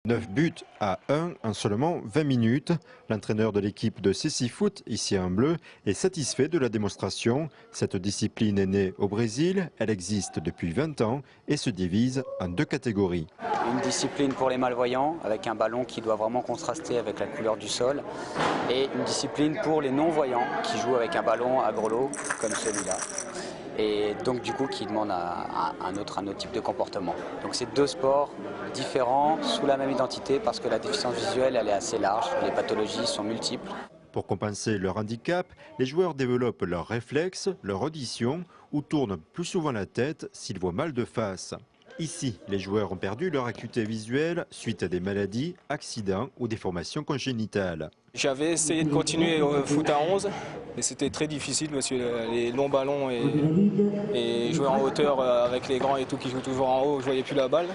9 buts à 1 en seulement 20 minutes. L'entraîneur de l'équipe de Cécifoot, ici en bleu, est satisfait de la démonstration. Cette discipline est née au Brésil, elle existe depuis 20 ans et se divise en 2 catégories. Une discipline pour les malvoyants, avec un ballon qui doit vraiment contraster avec la couleur du sol. Et une discipline pour les non-voyants, qui jouent avec un ballon à grelots, comme celui-là. Et donc du coup qui demande un autre type de comportement. Donc c'est 2 sports différents sous la même identité parce que la déficience visuelle elle est assez large, les pathologies sont multiples. Pour compenser leur handicap, les joueurs développent leurs réflexes, leur audition ou tournent plus souvent la tête s'ils voient mal de face. Ici, les joueurs ont perdu leur acuité visuelle suite à des maladies, accidents ou déformations congénitales. J'avais essayé de continuer au foot à 11, mais c'était très difficile parce que les longs ballons et jouer en hauteur avec les grands et tout qui jouent toujours en haut, je voyais plus la balle.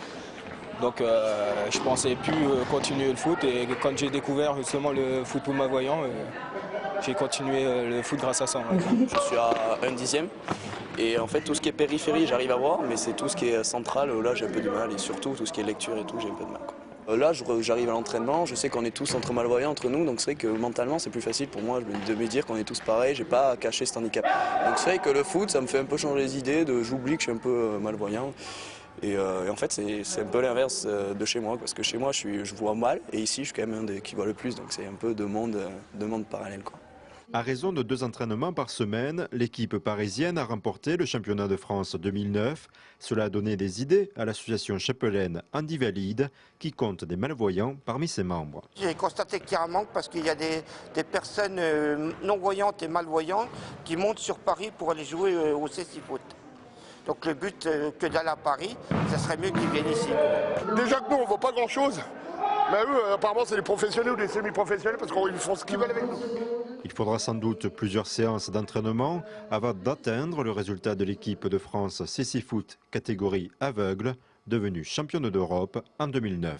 Donc je pensais plus continuer le foot et quand j'ai découvert justement le foot pour malvoyants, j'ai continué le foot grâce à ça. Je suis à 1/10 et en fait tout ce qui est périphérie j'arrive à voir, mais c'est tout ce qui est central, là j'ai un peu du mal et surtout tout ce qui est lecture et tout j'ai un peu de mal. Là j'arrive à l'entraînement, je sais qu'on est tous entre malvoyants entre nous, donc c'est vrai que mentalement c'est plus facile pour moi de me dire qu'on est tous pareils, j'ai pas à cacher cet handicap. Donc c'est vrai que le foot ça me fait un peu changer les idées, j'oublie que je suis un peu malvoyant. Et en fait, c'est un peu l'inverse de chez moi, parce que chez moi, je vois mal, et ici, je suis quand même un des qui voit le plus, donc c'est un peu deux mondes parallèles, quoi. À raison de 2 entraînements par semaine, l'équipe parisienne a remporté le championnat de France 2009. Cela a donné des idées à l'association chapelaine Handivalide, qui compte des malvoyants parmi ses membres. J'ai constaté qu'il y a un manque parce qu'il y a des personnes non-voyantes et malvoyantes qui montent sur Paris pour aller jouer au Cécifoot. Donc le but que d'aller à Paris, ça serait mieux qu'ils viennent ici. Déjà que nous, on ne voit pas grand-chose. Mais eux, apparemment, c'est des professionnels ou des semi-professionnels parce qu'ils font ce qu'ils veulent avec nous. Il faudra sans doute plusieurs séances d'entraînement avant d'atteindre le résultat de l'équipe de France Cécifoot catégorie aveugle, devenue championne d'Europe en 2009.